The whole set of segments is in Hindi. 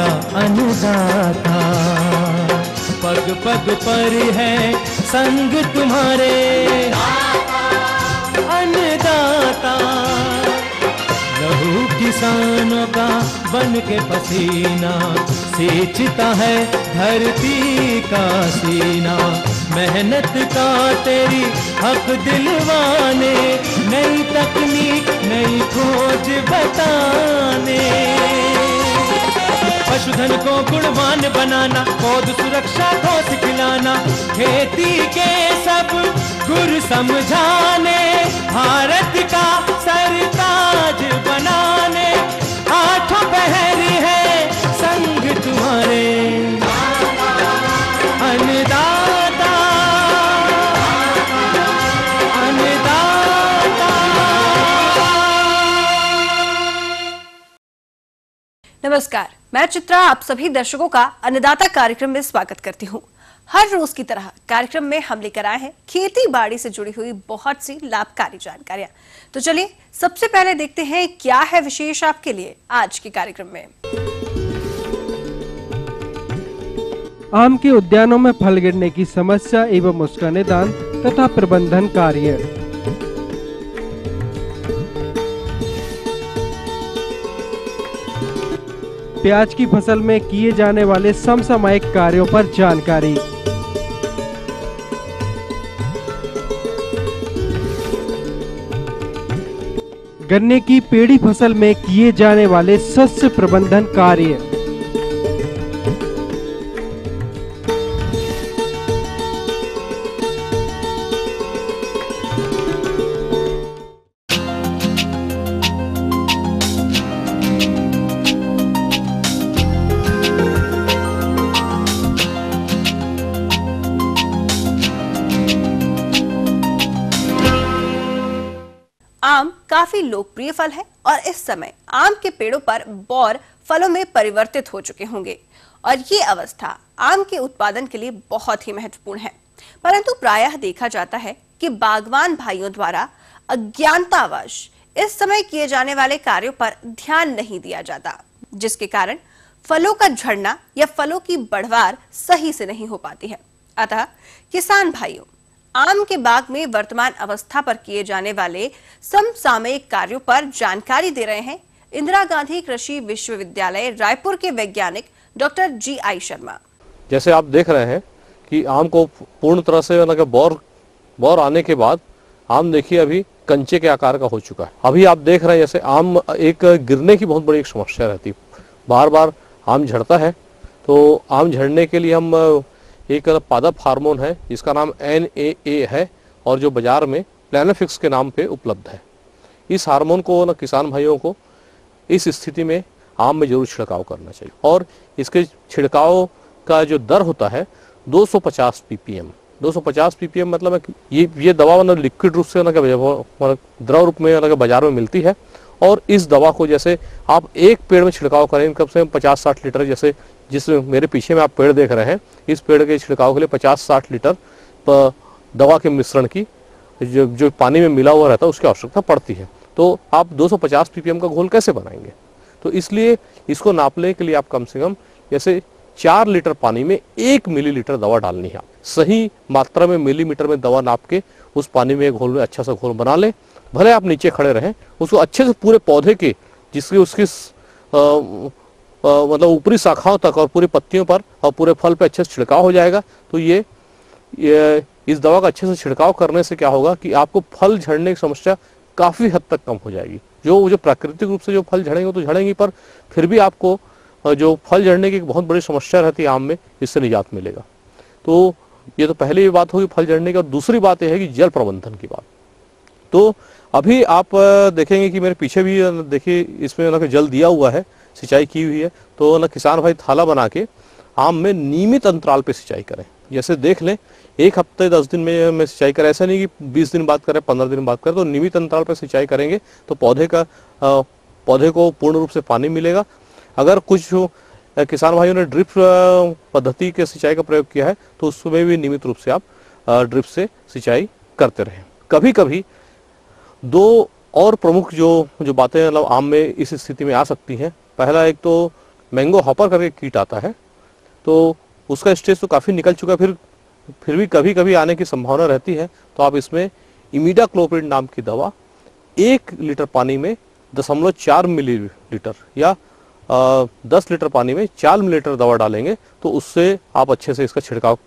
का अन्नदाता। पग पग पर है संग तुम्हारे अन्नदाता। लहू किसानों का बन के पसीना सींचता है धरती का सीना। मेहनत का तेरी हक दिलवाने, नई तकनीक नई खोज बताने। पशुधन को गुणवान बनाना, पौध सुरक्षा को सिखलाना, खेती के सब गुर समझाने, भारत का सरताज बनाने। आठों पहर है संग तुम्हारे अन्नदाता अन्नदाता। नमस्कार, मैं चित्रा आप सभी दर्शकों का अन्नदाता कार्यक्रम में स्वागत करती हूँ। हर रोज की तरह कार्यक्रम में हम लेकर आए हैं खेती बाड़ी से जुड़ी हुई बहुत सी लाभकारी जानकारियां। तो चलिए सबसे पहले देखते हैं क्या है विशेष आपके लिए आज के कार्यक्रम में। आम के उद्यानों में फल गिरने की समस्या एवं उसका निदान तथा प्रबंधन कार्य। प्याज की फसल में किए जाने वाले समसामयिक कार्यों पर जानकारी। गन्ने की पेड़ी फसल में किए जाने वाले शस्य प्रबंधन कार्य। आम काफी लोकप्रिय फल है और इस समय आम के पेड़ों पर बौर फलों में परिवर्तित हो चुके होंगे और ये अवस्था आम के उत्पादन के लिए बहुत ही महत्वपूर्ण है। परंतु प्रायः देखा जाता है कि बागवान भाइयों द्वारा अज्ञानतावश इस समय किए जाने वाले कार्यों पर ध्यान नहीं दिया जाता, जिसके कारण फलों का झड़ना या फलों की बढ़वार सही से नहीं हो पाती है। अतः किसान भाइयों, आम के बाग में वर्तमान अवस्था पर किए जाने वाले समसामयिक कार्यों पर जानकारी दे रहे हैं इंदिरा गांधी कृषि विश्वविद्यालय रायपुर के वैज्ञानिक डॉक्टर जी.आई. शर्मा। जैसे आप देख रहे हैं कि आम को पूर्ण तरह से बौर आने के बाद आम देखिए अभी कंचे के आकार का हो चुका है। अभी आप देख रहे हैं जैसे आम एक गिरने की बहुत बड़ी एक समस्या रहती है, बार बार आम झड़ता है। तो आम झड़ने के लिए हम एक पादप हार्मोन है जिसका नाम NAA है और जो बाजार में प्लानोफिक्स के नाम पे उपलब्ध है। इस हार्मोन को ना किसान भाइयों को इस स्थिति में आम में जरूर छिड़काव करना चाहिए और इसके छिड़काव का जो दर होता है 250 ppm। 250 ppm मतलब ये दवा मतलब लिक्विड रूप से द्रव रूप में बाजार में मिलती है। और इस दवा को जैसे आप एक पेड़ में छिड़काव करें कम से कम 50-60 लीटर, जैसे जिस मेरे पीछे में आप पेड़ देख रहे हैं, इस पेड़ के छिड़काव के लिए 50-60 लीटर दवा के मिश्रण की जो पानी में मिला हुआ रहता है उसकी आवश्यकता पड़ती है। तो आप 250 ppm का घोल कैसे बनाएंगे? तो इसलिए इसको नापने के लिए आप कम से कम जैसे 4 लीटर पानी में 1 मिलीलीटर दवा डालनी है। सही मात्रा में मिलीमीटर में दवा नाप के उस पानी में घोल में अच्छा सा घोल बना लें। भले आप नीचे खड़े रहें, उसको अच्छे से पूरे पौधे के जिसकी उसकी मतलब ऊपरी शाखाओं तक और पूरी पत्तियों पर और पूरे फल पे अच्छे से छिड़काव हो जाएगा। तो ये इस दवा का अच्छे से छिड़काव करने से क्या होगा कि आपको फल झड़ने की समस्या काफी हद तक कम हो जाएगी। जो प्राकृतिक रूप से जो फल झड़ेंगे तो झड़ेंगी, पर फिर भी आपको जो फल झड़ने की बहुत बड़ी समस्या रहती है आम में, इससे निजात मिलेगा। तो ये तो पहली बात होगी फल झड़ने की। और दूसरी बात यह है कि जल प्रबंधन की बात। तो अभी आप देखेंगे कि मेरे पीछे भी देखिए इसमें जल दिया हुआ है, सिंचाई की हुई है। तो किसान भाई थाला बना के आम में नियमित अंतराल पे सिंचाई करें। जैसे देख लें 1 हफ्ते 10 दिन में सिंचाई करें, ऐसा नहीं कि 20 दिन बाद करें, 15 दिन बाद करें। तो नियमित अंतराल पर सिंचाई करेंगे तो पौधे को पूर्ण रूप से पानी मिलेगा। अगर कुछ किसान भाइयों ने ड्रिप पद्धति के सिंचाई का प्रयोग किया है तो उसमें भी नियमित रूप से आप ड्रिप से सिंचाई करते रहें। कभी कभी 2 और प्रमुख जो बातें मतलब आम में इस स्थिति में आ सकती हैं। पहला एक तो मैंगो हॉपर करके कीट आता है, तो उसका स्टेज तो काफ़ी निकल चुका, फिर भी कभी कभी आने की संभावना रहती है। तो आप इसमें इमिडाक्लोप्रिड नाम की दवा 1 लीटर पानी में 0.4 मिलीलीटर या 10 लीटर पानी में 4 मिलीलीटर दवा डालेंगे तो उससे आप अच्छे से इसका छिड़काव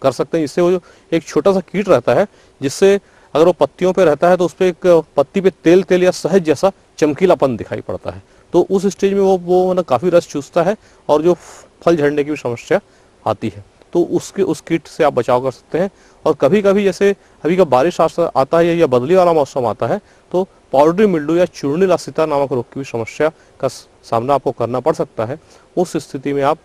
कर सकते हैं। इससे वो जो एक छोटा सा कीट रहता है, जिससे अगर वो पत्तियों पे रहता है तो उस पर एक पत्ती पे तेल तेल या शहद जैसा चमकीलापन दिखाई पड़ता है, तो उस स्टेज में वो ना काफ़ी रस चूसता है और जो फल झड़ने की भी समस्या आती है, तो उस कीट से आप बचाव कर सकते हैं। और कभी कभी जैसे अभी का बारिश आता है या बदली वाला मौसम आता है तो पाउडरी मिल्ड्यू या चूर्णी लासिता नामक रोग की भी समस्या का सामना आपको करना पड़ सकता है। उस स्थिति में आप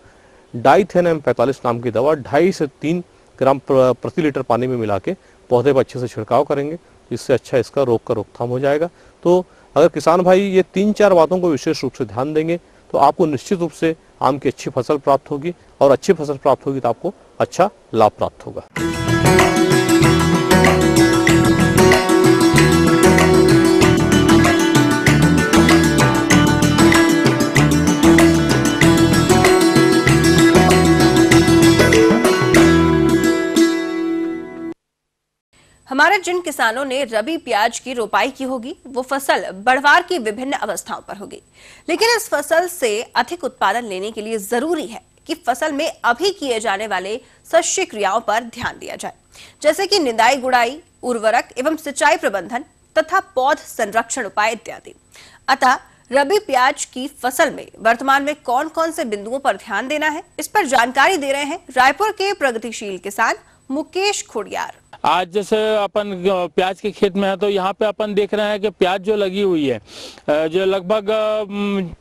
डाइथेन M45 नाम की दवा 2.5 से 3 ग्राम प्रति लीटर पानी में मिला के पौधे पर अच्छे से छिड़काव करेंगे, जिससे अच्छा इसका रोग का रोकथाम हो जाएगा। तो अगर किसान भाई ये 3-4 बातों को विशेष रूप से ध्यान देंगे तो आपको निश्चित रूप से आम की अच्छी फसल प्राप्त होगी, और अच्छी फसल प्राप्त होगी तो आपको अच्छा लाभ प्राप्त होगा। हमारे जिन किसानों ने रबी प्याज की रोपाई की होगी वो फसल बढ़वार की विभिन्न अवस्थाओं पर होगी, लेकिन इस फसल से अधिक उत्पादन लेने के लिए जरूरी है कि फसल में अभी किए जाने वाले शस्य क्रियाओं पर ध्यान दिया जाए, जैसे कि निंदाई गुड़ाई, उर्वरक एवं सिंचाई प्रबंधन तथा पौध संरक्षण उपाय इत्यादि। अतः रबी प्याज की फसल में वर्तमान में कौन कौन से बिंदुओं पर ध्यान देना है, इस पर जानकारी दे रहे हैं रायपुर के प्रगतिशील किसान मुकेश खोडियार। आज जैसे अपन प्याज के खेत में है तो यहाँ पे अपन देख रहे हैं कि प्याज जो लगी हुई है, जो लगभग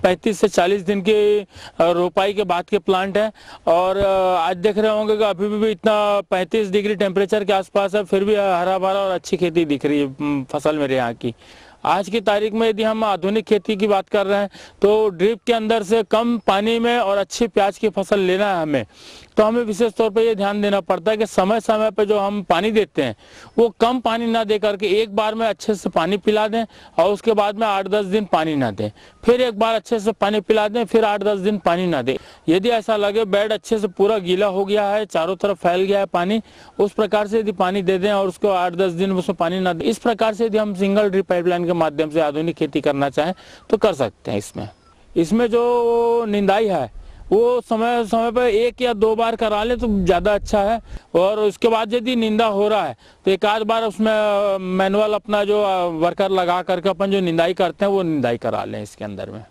35 से 40 दिन की रोपाई के बाद के प्लांट है, और आज देख रहे होंगे कि अभी भी इतना 35 डिग्री टेम्परेचर के आसपास है, फिर भी हरा भरा और अच्छी खेती दिख रही है फसल मेरे यहाँ की। आज की तारीख में यदि हम आधुनिक खेती की बात कर रहे हैं तो ड्रिप के अंदर से कम पानी में और अच्छी प्याज की फसल लेना है हमें, तो हमें विशेष तौर पे ये ध्यान देना पड़ता है कि समय समय पे जो हम पानी देते हैं वो कम पानी ना दे करके एक बार में अच्छे से पानी पिला दें, और उसके बाद में 8-10 दिन पानी ना दें, फिर एक बार अच्छे से पानी पिला दें, फिर 8-10 दिन पानी ना दें। यदि ऐसा लगे बेड अच्छे से पूरा गीला हो गया है, चारों तरफ फैल गया है पानी, उस प्रकार से यदि पानी दे दें और उसको 8-10 दिन उसमें पानी ना दें, इस प्रकार से यदि हम सिंगल ड्रिप पाइपलाइन के माध्यम से आधुनिक खेती करना चाहें तो कर सकते हैं। इसमें जो निंदाई है वो समय समय पर 1 या 2 बार करा ले तो ज़्यादा अच्छा है, और उसके बाद यदि निंदा हो रहा है तो 1-आध बार उसमें मैनुअल अपना जो वर्कर लगा करके अपन जो निंदाई करते हैं वो निंदाई करा लें इसके अंदर में।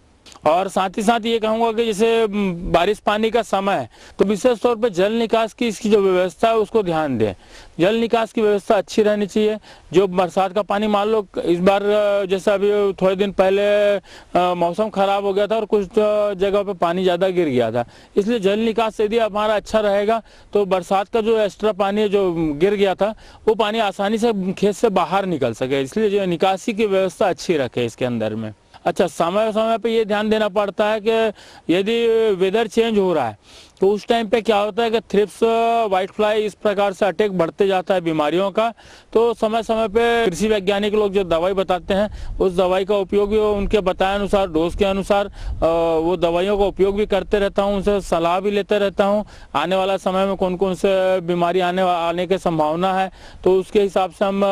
और साथ ही साथ ये कहूँगा कि जैसे बारिश पानी का समय है तो विशेष तौर पे जल निकास की इसकी जो व्यवस्था है उसको ध्यान दें। जल निकास की व्यवस्था अच्छी रहनी चाहिए। जो बरसात का पानी, मान लो इस बार जैसे अभी थोड़े दिन पहले मौसम खराब हो गया था और कुछ जगह पे पानी ज़्यादा गिर गया था, इसलिए जल निकास यदि हमारा अच्छा रहेगा तो बरसात का जो एक्स्ट्रा पानी जो गिर गया था वो पानी आसानी से खेत से बाहर निकल सके, इसलिए जो निकासी की व्यवस्था अच्छी रखे इसके अंदर में। अच्छा, समय समय पे ये ध्यान देना पड़ता है कि यदि वेदर चेंज हो रहा है तो उस टाइम पे क्या होता है कि थ्रिप्स, व्हाइट फ्लाई इस प्रकार से अटैक बढ़ते जाता है बीमारियों का, तो समय समय पे कृषि वैज्ञानिक लोग जो दवाई बताते हैं उस दवाई का उपयोग भी उनके बताए अनुसार, डोज के अनुसार वो दवाइयों का उपयोग भी करते रहता हूँ, उनसे सलाह भी लेते रहता हूँ। आने वाला समय में कौन कौन से बीमारी आने की संभावना है तो उसके हिसाब से हम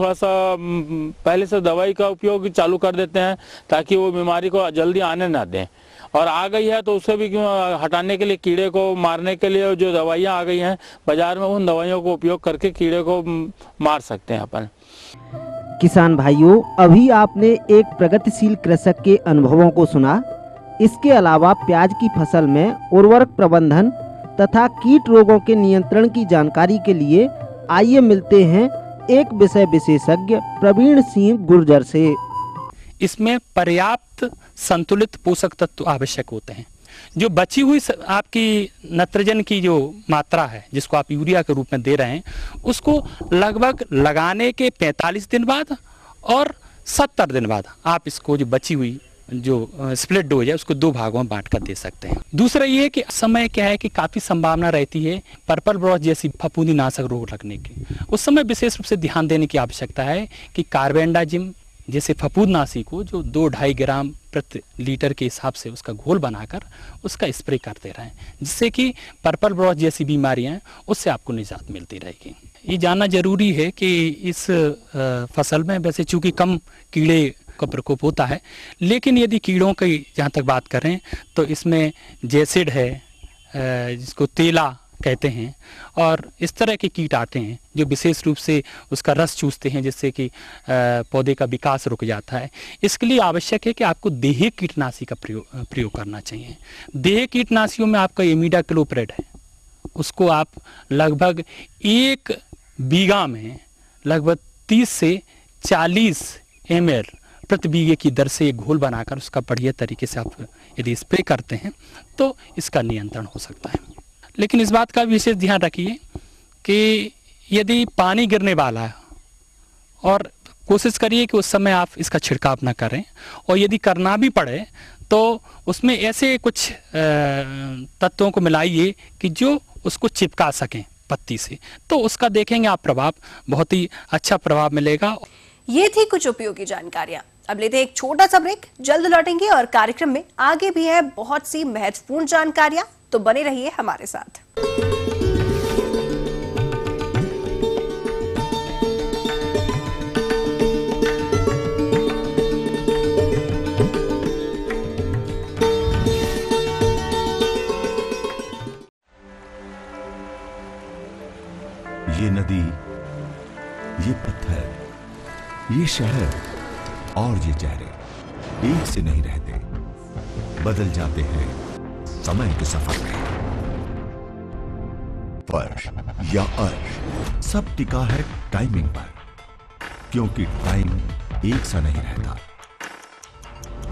थोड़ा सा पहले से दवाई का उपयोग चालू कर देते हैं ताकि वो बीमारी को जल्दी आने ना दें। और आ गई है तो उसे भी हटाने के लिए, कीड़े को मारने के लिए जो दवाइयाँ आ गई हैं बाजार में, उन दवाइयों को उपयोग करके कीड़े को मार सकते हैं अपन। किसान भाइयों, अभी आपने एक प्रगतिशील कृषक के अनुभवों को सुना। इसके अलावा प्याज की फसल में उर्वरक प्रबंधन तथा कीट रोगों के नियंत्रण की जानकारी के लिए आइए मिलते हैं एक विषय विशेषज्ञ प्रवीण सिंह गुर्जर से। इसमें पर्याप्त संतुलित पोषक तत्व आवश्यक होते हैं। जो बची हुई आपकी नत्रजन की जो मात्रा है जिसको आप यूरिया के रूप में दे रहे हैं, उसको लगभग लगाने के 45 दिन बाद और 70 दिन बाद आप इसको जो बची हुई जो स्प्लिट डोज है उसको 2 भागों में बांट कर दे सकते हैं। दूसरा ये है कि समय क्या है कि काफ़ी संभावना रहती है पर्पल ब्लॉट जैसी फफूंदीनाशक रोग लगने की। उस समय विशेष रूप से ध्यान देने की आवश्यकता है कि कार्बेंडाजिम जैसे फफूंदनाशी को जो 2-2.5 ग्राम प्रति लीटर के हिसाब से उसका घोल बनाकर उसका स्प्रे करते रहें, जिससे कि पर्पल ब्लॉट जैसी बीमारियां हैं उससे आपको निजात मिलती रहेगी। ये जानना जरूरी है कि इस फसल में वैसे चूंकि कम कीड़े का प्रकोप होता है, लेकिन यदि कीड़ों की जहाँ तक बात करें तो इसमें जैसिड है, जिसको तेला कहते हैं, और इस तरह के कीट आते हैं जो विशेष रूप से उसका रस चूसते हैं, जिससे कि पौधे का विकास रुक जाता है। इसके लिए आवश्यक है कि आपको देही कीटनाशी का प्रयोग करना चाहिए। देही कीटनाशियों में आपका इमिडाक्लोप्रिड है, उसको आप लगभग 1 बीघा में लगभग 30 से 40 ml प्रति बीघे की दर से एक घोल बनाकर उसका बढ़िया तरीके से आप यदि स्प्रे करते हैं तो इसका नियंत्रण हो सकता है। लेकिन इस बात का विशेष ध्यान रखिए कि यदि पानी गिरने वाला है, और कोशिश करिए कि उस समय आप इसका छिड़काव ना करें, और यदि करना भी पड़े तो उसमें ऐसे कुछ तत्वों को मिलाइए कि जो उसको चिपका सकें पत्ती से, तो उसका देखेंगे आप प्रभाव, बहुत ही अच्छा प्रभाव मिलेगा। ये थी कुछ उपयोगी जानकारियां। अब लेते हैं एक छोटा सा ब्रेक, जल्द लौटेंगे और कार्यक्रम में आगे भी है बहुत सी महत्वपूर्ण जानकारियां, तो बने रहिए हमारे साथ। ये नदी, ये पत्थर, ये शहर और ये चेहरे एक से नहीं रहते, बदल जाते हैं समय के सफर में। फर्श या अर्श, सब टिका है टाइमिंग पर, क्योंकि टाइम एक सा नहीं रहता।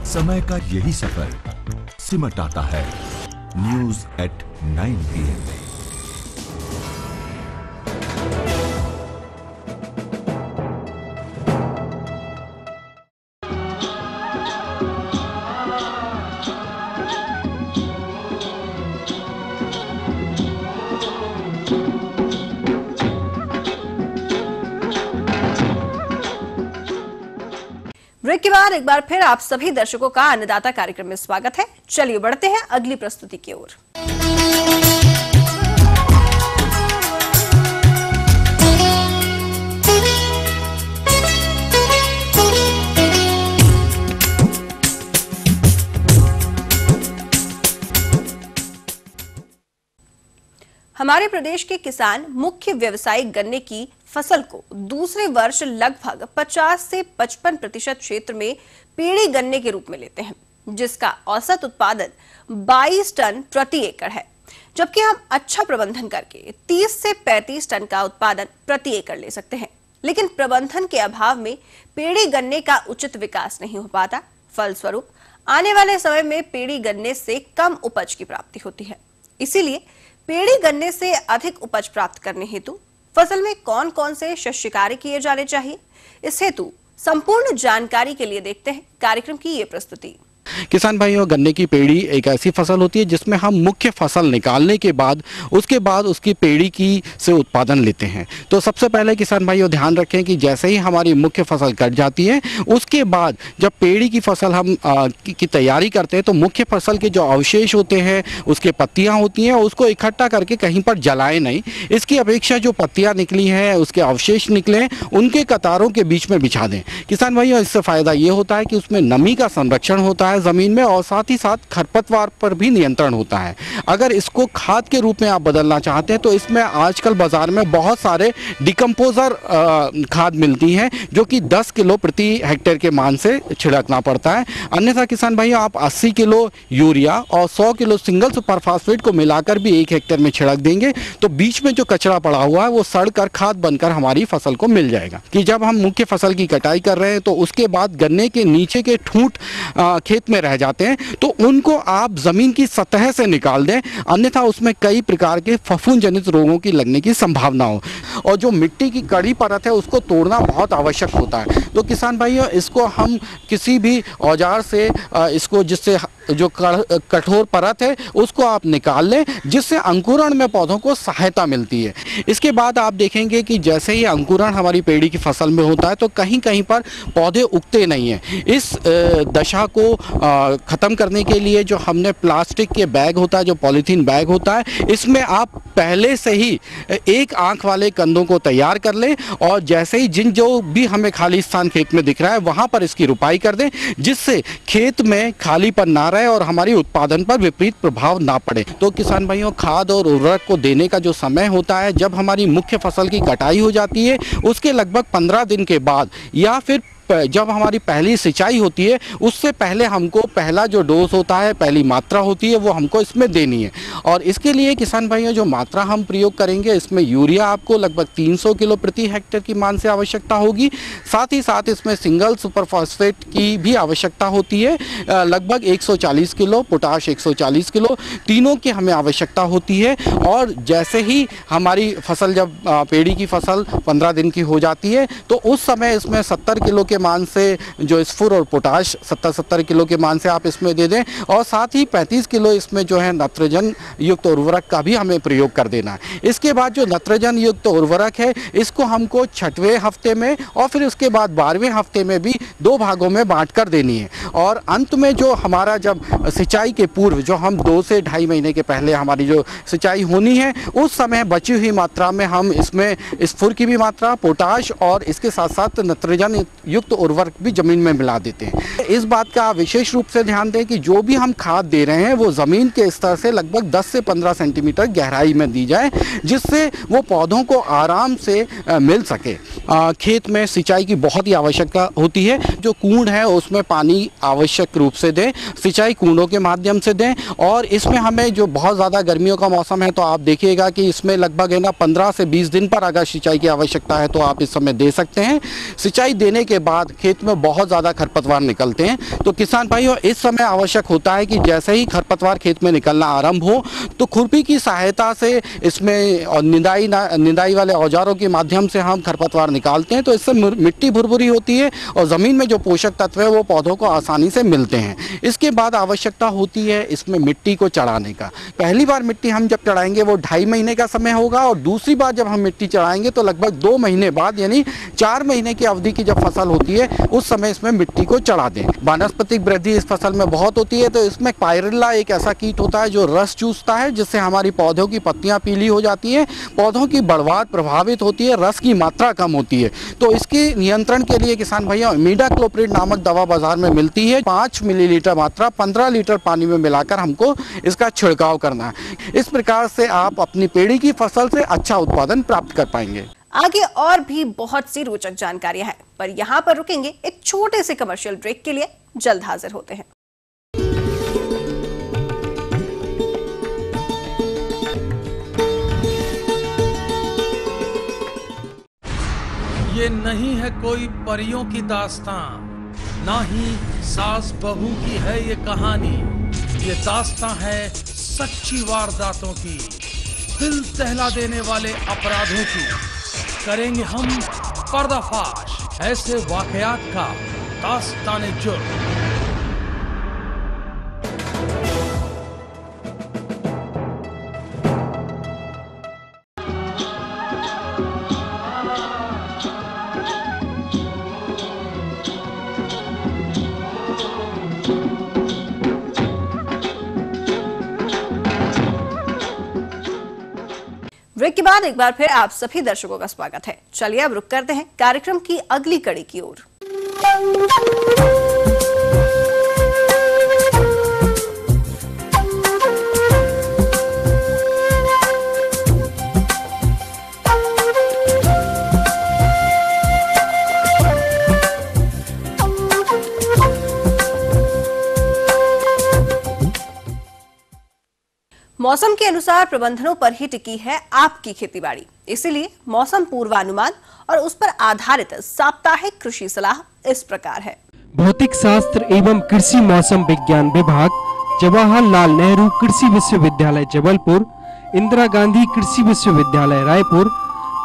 समय का यही सफर सिमट आता है न्यूज एट 9 PM में। ब्रेक के बाद एक बार फिर आप सभी दर्शकों का अन्नदाता कार्यक्रम में स्वागत है। चलिए बढ़ते हैं अगली प्रस्तुति की ओर। हमारे प्रदेश के किसान मुख्य व्यवसायिक गन्ने की फसल को दूसरे वर्ष लगभग 50 से 55% क्षेत्र में पीढ़ी गन्ने के रूप में लेते हैं, जिसका औसत उत्पादन 22 टन प्रति एकड़ है, जबकि हम अच्छा प्रबंधन करके 30 से 35 टन का उत्पादन प्रति एकड़ ले सकते हैं। लेकिन प्रबंधन के अभाव में पीढ़ी गन्ने का उचित विकास नहीं हो पाता। फलस्वरूप आने वाले समय में पीढ़ी गन्ने से कम उपज की प्राप्ति होती है। इसीलिए पीढ़ी गन्ने से अधिक उपज प्राप्त करने हेतु फसल में कौन कौन से शस्य कार्य किए जाने चाहिए, इस हेतु संपूर्ण जानकारी के लिए देखते हैं कार्यक्रम की ये प्रस्तुति। किसान भाइयों, गन्ने की पेड़ी एक ऐसी फसल होती है जिसमें हम मुख्य फसल निकालने के बाद उसकी पेड़ी की से उत्पादन लेते हैं। तो सबसे पहले किसान भाइयों ध्यान रखें कि जैसे ही हमारी मुख्य फसल कट जाती है, उसके बाद जब पेड़ी की फसल हम की तैयारी करते हैं तो मुख्य फसल के जो अवशेष होते हैं, उसके पत्तियां होती हैं, उसको इकट्ठा करके कहीं पर जलाएं नहीं। इसकी अपेक्षा जो पत्तियां निकली हैं, उसके अवशेष निकले, उनके कतारों के बीच में बिछा दें। किसान भाइयों, इससे फायदा ये होता है कि उसमें नमी का संरक्षण होता है जमीन में, और साथ ही साथ खरपतवार पर भी नियंत्रण होता है। अगर इसको खाद के रूप में आप बदलना चाहते हैं तो इसमें आजकल बाजार में बहुत सारे डिकम्पोजर खाद मिलती हैं, जो कि 10 किलो प्रति हेक्टेयर के मान से छिड़कना पड़ता है। अन्यथा किसान भाइयों, आप 80 किलो यूरिया और 100 किलो सिंगल सुपर फास्फेट को मिलाकर भी 1 हेक्टेयर में छिड़क देंगे तो बीच में जो कचरा पड़ा हुआ है वो सड़कर खाद बनकर हमारी फसल को मिल जाएगा। कि जब हम मुख्य फसल की कटाई कर रहे हैं तो उसके बाद गन्ने के नीचे के ठूंठ खेत में रह जाते हैं, तो उनको आप जमीन की सतह से निकाल दें, अन्यथा उसमें कई प्रकार के फफूंद जनित रोगों की लगने की संभावना हो। और जो मिट्टी की कड़ी परत है उसको तोड़ना बहुत आवश्यक होता है। तो किसान भाइयों, इसको हम किसी भी औजार से इसको, जिससे जो कठोर परत है उसको आप निकाल लें, जिससे अंकुरण में पौधों को सहायता मिलती है। इसके बाद आप देखेंगे कि जैसे ही अंकुरण हमारी पेड़ी की फसल में होता है तो कहीं कहीं पर पौधे उगते नहीं हैं। इस दशा को ख़त्म करने के लिए जो हमने प्लास्टिक के बैग होता है, जो पॉलीथीन बैग होता है, इसमें आप पहले से ही एक आंख वाले कंदों को तैयार कर लें और जैसे ही जो भी हमें खाली स्थान खेत में दिख रहा है वहाँ पर इसकी रुपाई कर दें, जिससे खेत में खालीपन ना रहे और हमारी उत्पादन पर विपरीत प्रभाव ना पड़े। तो किसान भाइयों, खाद और उर्वरक को देने का जो समय होता है, जब हमारी मुख्य फसल की कटाई हो जाती है उसके लगभग 15 दिन के बाद या फिर जब हमारी पहली सिंचाई होती है उससे पहले हमको पहला जो डोज होता है, पहली मात्रा होती है, वो हमको इसमें देनी है। और इसके लिए किसान भाइयों जो मात्रा हम प्रयोग करेंगे, इसमें यूरिया आपको लगभग 300 किलो प्रति हेक्टेयर की मान से आवश्यकता होगी। साथ ही साथ इसमें सिंगल सुपर फॉस्फेट की भी आवश्यकता होती है, लगभग 140 किलो, पोटाश 140 किलो, तीनों की हमें आवश्यकता होती है। और जैसे ही हमारी फसल, जब पेड़ी की फसल 15 दिन की हो जाती है तो उस समय इसमें 70 किलो के मान से जो स्फुर और पोटाश 70 किलो के मान से आप इसमें दे दें, और साथ ही 35 किलो इसमें जो है नत्रजन युक्त उर्वरक का भी हमें प्रयोग कर देना है। इसके बाद जो नत्रजन युक्त उर्वरक है इसको हमको 6वें हफ्ते में और फिर उसके बाद 12वें हफ्ते में भी 2 भागों में बांट कर देनी है। और अंत में जो हमारा, जब सिंचाई के पूर्व, जो हम 2 से 2.5 महीने के पहले हमारी जो सिंचाई होनी है, उस समय बची हुई मात्रा में हम इसमें स्फुर की भी मात्रा, पोटाश और इसके साथ साथ नत्रजन युक्त उर्वरक भी जमीन में मिला देते हैं। इस बात का विशेष रूप से ध्यान दें कि जो भी हम खाद दे रहे हैं वो जमीन के स्तर से लगभग 10 से 15 सेंटीमीटर गहराई में दी जाए, जिससे वो पौधों को आराम से मिल सके। खेत में सिंचाई की बहुत ही आवश्यकता होती है। जो कूंड है उसमें पानी आवश्यक रूप से दें, सिंचाई कूंडों के माध्यम से दें। और इसमें हमें जो बहुत ज़्यादा गर्मियों का मौसम है तो आप देखिएगा कि इसमें लगभग है ना 15 से 20 दिन पर अगर सिंचाई की आवश्यकता है तो आप इस समय दे सकते हैं। सिंचाई देने के बाद खेत में बहुत ज़्यादा खरपतवार निकलते हैं, तो किसान भाइयों इस समय आवश्यक होता है कि जैसे ही खरपतवार खेत में निकलना आरंभ हो तो खुरपी की सहायता से इसमें और निंदाई वाले औजारों के माध्यम से हम खरपतवार निकालते हैं। तो इससे मिट्टी भुरभुरी होती है और ज़मीन में जो पोषक तत्व है वो पौधों को आसानी से मिलते हैं। इसके बाद आवश्यकता होती है इसमें मिट्टी को चढ़ाने का। पहली बार मिट्टी हम जब चढ़ाएंगे वो 2.5 महीने का समय होगा, और दूसरी बार जब हम मिट्टी चढ़ाएंगे तो लगभग 2 महीने बाद, यानी 4 महीने की अवधि की जब फसल होती है उस समय इसमें मिट्टी को चढ़ा दें। वानस्पतिक वृद्धि इस फसल में बहुत होती है, तो इसमें पायरिल्ला एक ऐसा कीट होता है जो रस चूसता है, जिससे हमारी पौधों की पत्तियां पीली हो जाती हैं, पौधों की बढ़वाट प्रभावित होती है, रस की मात्रा कम होती है। तो इसके नियंत्रण के लिए किसान भैया इमिडाक्लोप्रिड नामक दवा बाजार में मिलती है। 5 मिलीलीटर मात्रा 15 लीटर पानी में मिलाकर हमको इसका छिड़काव करना है। इस प्रकार से आप अपनी पेड़ी की फसल से अच्छा उत्पादन प्राप्त कर पाएंगे। आगे और भी बहुत सी रोचक जानकारियां हैं, पर यहाँ पर रुकेंगे एक छोटे से कमर्शियल ब्रेक के लिए। जल्द हाजिर होते हैं। ये नहीं है कोई परियों की दास्तां, ना ही सास बहू की है ये कहानी। ये दास्तां है सच्ची वारदातों की, दिल दहला देने वाले अपराधों की। करेंगे हम पर्दाफाश ऐसे वाकयात का, दास्ताने जुर्म। ब्रेक के बाद एक बार फिर आप सभी दर्शकों का स्वागत है। चलिए अब रुक करते हैं कार्यक्रम की अगली कड़ी की ओर। मौसम के अनुसार प्रबंधनों पर ही टिकी है आपकी खेतीबाड़ी, इसीलिए मौसम पूर्वानुमान और उस पर आधारित साप्ताहिक कृषि सलाह इस प्रकार है। भौतिक शास्त्र एवं कृषि मौसम विज्ञान विभाग, जवाहरलाल नेहरू कृषि विश्वविद्यालय जबलपुर, इंदिरा गांधी कृषि विश्वविद्यालय रायपुर,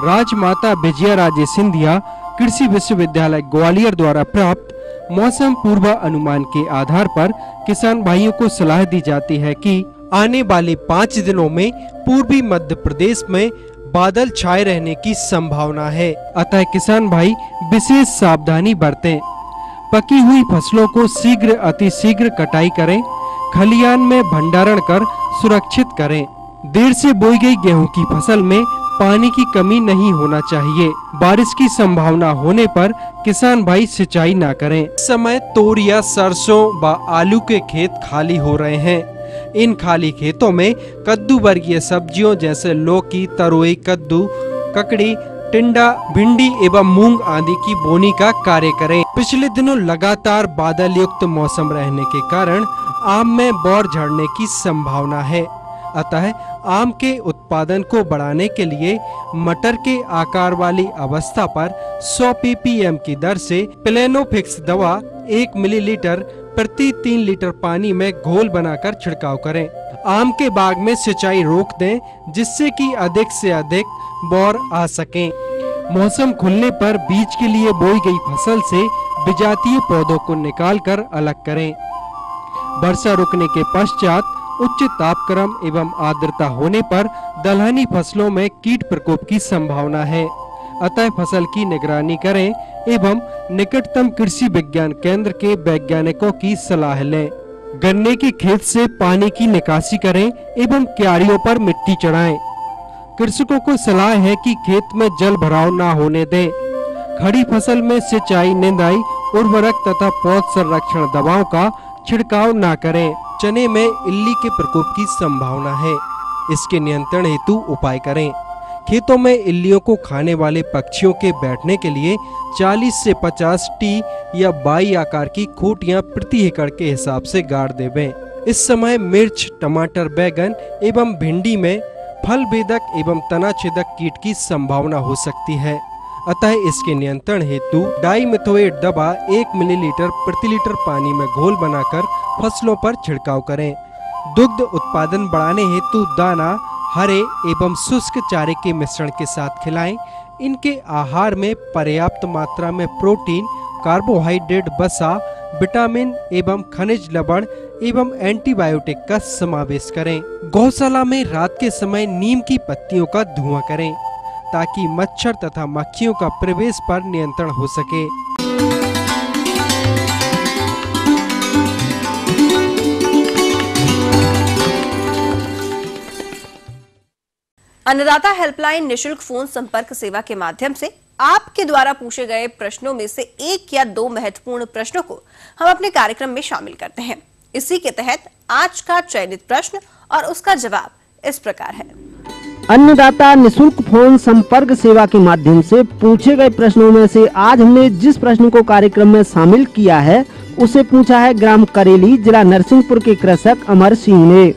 राजमाता विजया राजे सिंधिया कृषि विश्वविद्यालय ग्वालियर द्वारा प्राप्त मौसम पूर्व अनुमान के आधार पर किसान भाइयों को सलाह दी जाती है कि आने वाले 5 दिनों में पूर्वी मध्य प्रदेश में बादल छाए रहने की संभावना है। अतः किसान भाई विशेष सावधानी बरतें। पकी हुई फसलों को शीघ्र अतिशीघ्र कटाई करें, खलियान में भंडारण कर सुरक्षित करें। देर से बोई गई गेहूं की फसल में पानी की कमी नहीं होना चाहिए। बारिश की संभावना होने पर किसान भाई सिंचाई ना करें। इस समय तोर या सरसों व आलू के खेत खाली हो रहे हैं। इन खाली खेतों में कद्दू वर्गीय सब्जियों जैसे लौकी, तरोई, कद्दू, ककड़ी, टिंडा, भिंडी एवं मूंग आदि की बोनी का कार्य करें। पिछले दिनों लगातार बादल युक्त मौसम रहने के कारण आम में बौर झड़ने की संभावना है। अतः आम के उत्पादन को बढ़ाने के लिए मटर के आकार वाली अवस्था पर 100 ppm की दर से प्लेनोफिक्स दवा 1 मिलीलीटर प्रति 3 लीटर पानी में घोल बनाकर छिड़काव करें। आम के बाग में सिंचाई रोक दें जिससे कि अधिक से अधिक बौर आ सकें। मौसम खुलने पर बीज के लिए बोई गई फसल से विजातीय पौधों को निकालकर अलग करें। वर्षा रुकने के पश्चात उच्च तापक्रम एवं आर्द्रता होने पर दलहनी फसलों में कीट प्रकोप की संभावना है। अतः फसल की निगरानी करें एवं निकटतम कृषि विज्ञान केंद्र के वैज्ञानिकों की सलाह लें। गन्ने के खेत से पानी की निकासी करें एवं क्यारियों पर मिट्टी चढ़ाएं। कृषकों को सलाह है कि खेत में जल भराव न होने दें। खड़ी फसल में सिंचाई, निंदाई, उर्वरक तथा पौध संरक्षण दवाओं का छिड़काव न करें। चने में इल्ली के प्रकोप की संभावना है, इसके नियंत्रण हेतु उपाय करें। खेतों में इल्लियों को खाने वाले पक्षियों के बैठने के लिए 40 से 50 टी या बाई आकार की खूंटियां प्रति एकड़ के हिसाब से गाड़ देवें। इस समय मिर्च, टमाटर, बैगन एवं भिंडी में फल बेधक एवं तना छेदक कीट की संभावना हो सकती है। अतः इसके नियंत्रण हेतु डाइमिथोएट दवा 1 मिलीलीटर प्रति लीटर पानी में घोल बनाकर फसलों पर छिड़काव करें। दुग्ध उत्पादन बढ़ाने हेतु दाना, हरे एवं शुष्क चारे के मिश्रण के साथ खिलाएं। इनके आहार में पर्याप्त मात्रा में प्रोटीन, कार्बोहाइड्रेट, वसा, विटामिन एवं खनिज लवण एवं एंटीबायोटिक का समावेश करें। गौशाला में रात के समय नीम की पत्तियों का धुआं करें ताकि मच्छर तथा मक्खियों का प्रवेश पर नियंत्रण हो सके। अन्नदाता हेल्पलाइन निशुल्क फोन संपर्क सेवा के माध्यम से आपके द्वारा पूछे गए प्रश्नों में से 1 या 2 महत्वपूर्ण प्रश्नों को हम अपने कार्यक्रम में शामिल करते हैं। इसी के तहत आज का चयनित प्रश्न और उसका जवाब इस प्रकार है। अन्नदाता निशुल्क फोन संपर्क सेवा के माध्यम से पूछे गए प्रश्नों में से आज हमने जिस प्रश्न को कार्यक्रम में शामिल किया है उसे पूछा है ग्राम करेली, जिला नरसिंहपुर के कृषक अमर सिंह ने।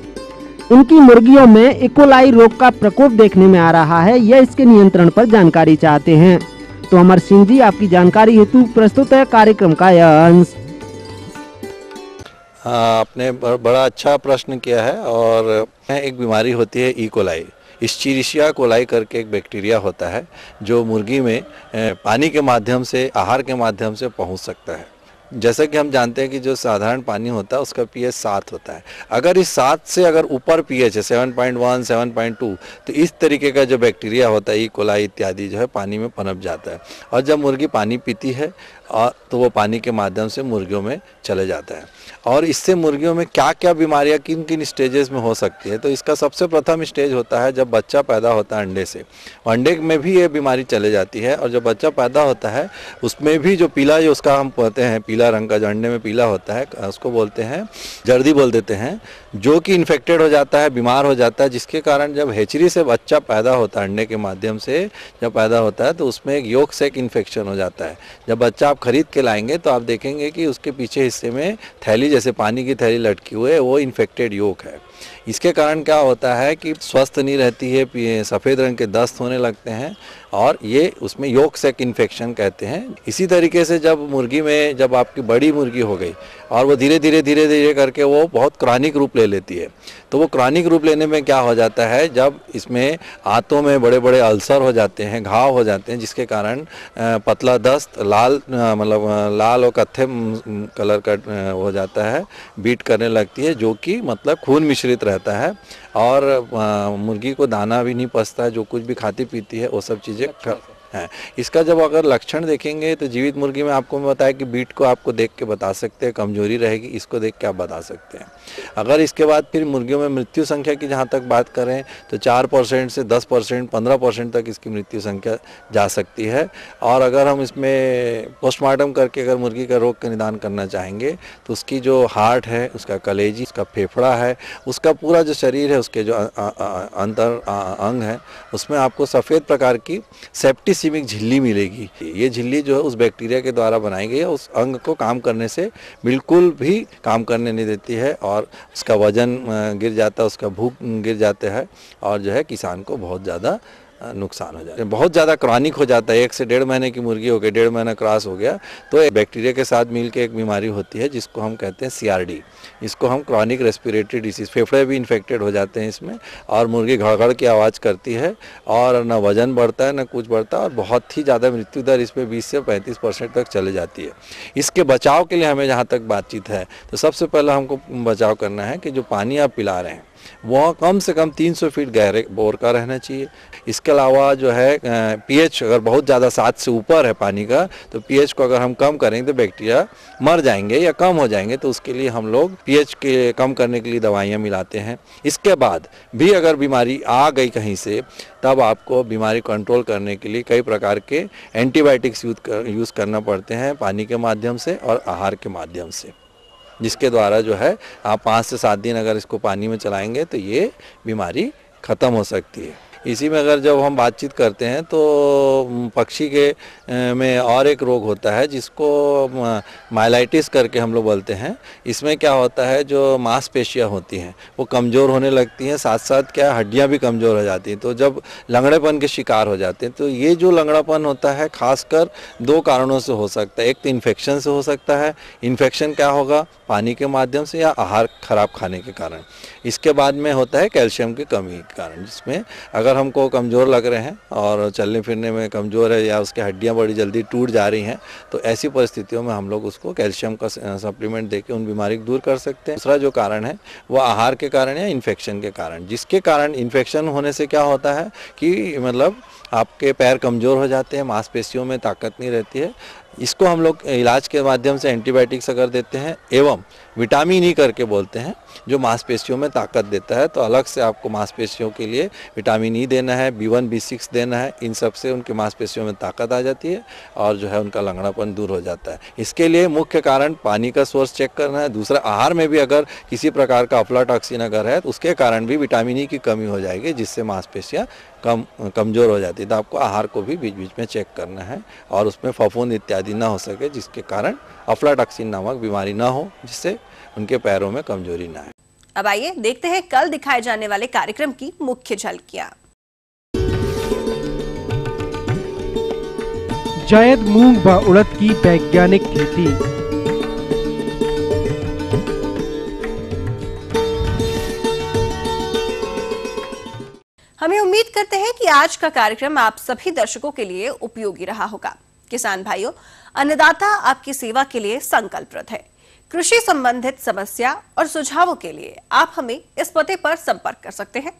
उनकी मुर्गियों में इकोलाई रोग का प्रकोप देखने में आ रहा है, यह इसके नियंत्रण पर जानकारी चाहते हैं। तो अमर सिंह जी, आपकी जानकारी हेतु प्रस्तुत है कार्यक्रम का यह अंश। आपने बड़ा अच्छा प्रश्न किया है। और एक बीमारी होती है इकोलाई, इश्चीरिशिया कोलाई करके एक बैक्टीरिया होता है जो मुर्गी में पानी के माध्यम से, आहार के माध्यम से पहुंच सकता है। जैसा कि हम जानते हैं कि जो साधारण पानी होता है उसका पीएच 7 होता है। अगर इस 7 से अगर ऊपर पीएच है 7.1, 7.2, तो इस तरीके का जो बैक्टीरिया होता है, ई कोलाई इत्यादि जो है पानी में पनप जाता है। और जब मुर्गी पानी पीती है तो वो पानी के माध्यम से मुर्गियों में चले जाता है। और इससे मुर्गियों में क्या क्या बीमारियां किन किन स्टेजेस में हो सकती है, तो इसका सबसे प्रथम स्टेज होता है जब बच्चा पैदा होता है अंडे से। अंडे में भी ये बीमारी चले जाती है। और जब बच्चा पैदा होता है उसमें भी जो पीला, जो उसका हम कहते हैं पीला रंग का जो अंडे में पीला होता है, उसको बोलते हैं जर्दी बोल देते हैं, जो कि इन्फेक्टेड हो जाता है, बीमार हो जाता है, जिसके कारण जब हैचरी से बच्चा पैदा होता है, अंडे के माध्यम से जब पैदा होता है तो उसमें एक योक सेक इन्फेक्शन हो जाता है। जब बच्चा आप खरीद के लाएंगे तो आप देखेंगे कि उसके पीछे हिस्से में थैली, जैसे पानी की थैली लटकी हुई है, वो इन्फेक्टेड योक है। इसके कारण क्या होता है कि स्वस्थ नहीं रहती है, सफ़ेद रंग के दस्त होने लगते हैं और ये उसमें योक सेक इन्फेक्शन कहते हैं। इसी तरीके से जब मुर्गी में जब आपकी बड़ी मुर्गी हो गई और वो धीरे धीरे करके वो बहुत क्रॉनिक रूप ले लेती है, तो वो क्रॉनिक रूप लेने में क्या हो जाता है, जब इसमें आंतों में बड़े बड़े अल्सर हो जाते हैं, घाव हो जाते हैं, जिसके कारण पतला दस्त, लाल मतलब लाल और कत्थे कलर का हो जाता है, बीट करने लगती है, जो कि मतलब खून मिश्रित रहता है और मुर्गी को दाना भी नहीं पचता, जो कुछ भी खाती पीती है वो सब चीज़ें है। इसका जब अगर लक्षण देखेंगे तो जीवित मुर्गी में आपको मैं बताया कि बीट को आपको देख के बता सकते हैं, कमजोरी रहेगी, इसको देख के आप बता सकते हैं। अगर इसके बाद फिर मुर्गियों में मृत्यु संख्या की जहाँ तक बात करें तो 4% से 10%, 15% तक इसकी मृत्यु संख्या जा सकती है। और अगर हम इसमें पोस्टमार्टम करके अगर मुर्गी का रोग का निदान करना चाहेंगे तो उसकी जो हार्ट है, उसका कलेजी, उसका फेफड़ा है, उसका पूरा जो शरीर है, उसके जो अंतर अंग है, उसमें आपको सफ़ेद प्रकार की सेप्टिसीमिक झिल्ली मिलेगी। ये झिल्ली जो है उस बैक्टीरिया के द्वारा बनाई गई है, उस अंग को काम करने से बिल्कुल भी काम करने नहीं देती है और उसका वजन गिर जाता है, उसका भूख गिर जाता है और जो है किसान को बहुत ज़्यादा नुकसान हो जाता है। बहुत ज़्यादा क्रॉनिक हो जाता है, 1 से 1.5 महीने की मुर्गी हो गई, 1.5 महीना क्रॉस हो गया तो बैक्टीरिया के साथ मिलकर एक बीमारी होती है जिसको हम कहते हैं CRD। इसको हम क्रॉनिक रेस्पिरेटरी डिसीज़, फेफड़े भी इन्फेक्टेड हो जाते हैं इसमें और मुर्गी घड़घड़ की आवाज़ करती है और ना वजन बढ़ता है ना कुछ बढ़ता है और बहुत ही ज़्यादा मृत्यु दर इसमें 20 से 35% तक चले जाती है। इसके बचाव के लिए हमें जहाँ तक बातचीत है तो सबसे पहले हमको बचाव करना है कि जो पानी आप पिला रहे हैं वो कम से कम 300 फीट गहरे बोर का रहना चाहिए। इसके अलावा जो है pH अगर बहुत ज़्यादा 7 से ऊपर है पानी का तो pH को अगर हम कम करेंगे तो बैक्टीरिया मर जाएंगे या कम हो जाएंगे, तो उसके लिए हम लोग pH के कम करने के लिए दवाइयाँ मिलाते हैं। इसके बाद भी अगर बीमारी आ गई कहीं से तब आपको बीमारी कंट्रोल करने के लिए कई प्रकार के एंटीबायोटिक्स यूज़ करना पड़ते हैं, पानी के माध्यम से और आहार के माध्यम से, जिसके द्वारा जो है आप 5 से 7 दिन अगर इसको पानी में चलाएंगे तो ये बीमारी ख़त्म हो सकती है। इसी में अगर जब हम बातचीत करते हैं तो पक्षी के में और एक रोग होता है जिसको माइलाइटिस करके हम लोग बोलते हैं। इसमें क्या होता है, जो मांसपेशियां होती हैं वो कमज़ोर होने लगती हैं, साथ साथ क्या हड्डियां भी कमज़ोर हो जाती हैं, तो जब लंगड़ेपन के शिकार हो जाते हैं तो ये जो लंगड़ापन होता है खासकर 2 कारणों से हो सकता है। एक तो इन्फेक्शन से हो सकता है, इन्फेक्शन क्या होगा, पानी के माध्यम से या आहार खराब खाने के कारण। इसके बाद में होता है कैल्शियम की कमी के कारण, जिसमें अगर हमको कमज़ोर लग रहे हैं और चलने फिरने में कमज़ोर है या उसकी हड्डियां बड़ी जल्दी टूट जा रही हैं तो ऐसी परिस्थितियों में हम लोग उसको कैल्शियम का सप्लीमेंट देके उन बीमारी को दूर कर सकते हैं। दूसरा जो कारण है वो आहार के कारण या इन्फेक्शन के कारण, जिसके कारण इन्फेक्शन होने से क्या होता है कि मतलब आपके पैर कमज़ोर हो जाते हैं, मांसपेशियों में ताकत नहीं रहती है। इसको हम लोग इलाज के माध्यम से एंटीबायोटिक्स अगर देते हैं एवं विटामिन ई करके बोलते हैं जो मांसपेशियों में ताकत देता है, तो अलग से आपको मांसपेशियों के लिए विटामिन ई देना है, B1 B6 देना है। इन सब से उनके मांसपेशियों में ताकत आ जाती है और जो है उनका लंगड़ापन दूर हो जाता है। इसके लिए मुख्य कारण पानी का सोर्स चेक करना है। दूसरा, आहार में भी अगर किसी प्रकार का अफ्लाटॉक्सिन अगर है तो उसके कारण भी विटामिन ई की कमी हो जाएगी, जिससे मांसपेशियाँ कमज़ोर हो जाती है। तो आपको आहार को भी बीच बीच में चेक करना है और उसमें फफूंद इत्यादि ना हो सके, जिसके कारण अफ्लाटॉक्सिन नामक बीमारी ना हो, जिससे उनके पैरों में कमजोरी ना आए। अब आइए देखते हैं कल दिखाए जाने वाले कार्यक्रम की मुख्य झलकियां। जायद मूंग व उड़द की वैज्ञानिक खेती। हमें उम्मीद करते हैं कि आज का कार्यक्रम आप सभी दर्शकों के लिए उपयोगी रहा होगा। किसान भाइयों, अन्नदाता आपकी सेवा के लिए संकल्परत है। कृषि संबंधित समस्या और सुझावों के लिए आप हमें इस पते पर संपर्क कर सकते हैं।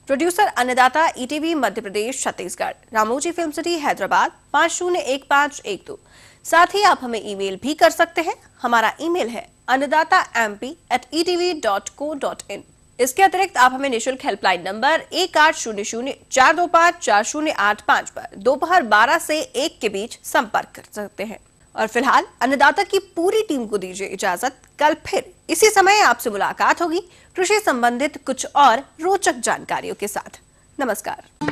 प्रोड्यूसर अन्नदाता ETV Madhya Pradesh Chhattisgarh, Ramoji film city Hyderabad 501512। साथ ही आप हमें ईमेल भी कर सकते हैं। हमारा ईमेल है annadatamp@etv.co.in। इसके अतिरिक्त आप हमें निःशुल्क हेल्पलाइन नंबर 1800-425-4085 पर दोपहर 12 से 1 के बीच संपर्क कर सकते हैं। और फिलहाल अन्नदाता की पूरी टीम को दीजिए इजाजत। कल फिर इसी समय आपसे मुलाकात होगी कृषि संबंधित कुछ और रोचक जानकारियों के साथ। नमस्कार।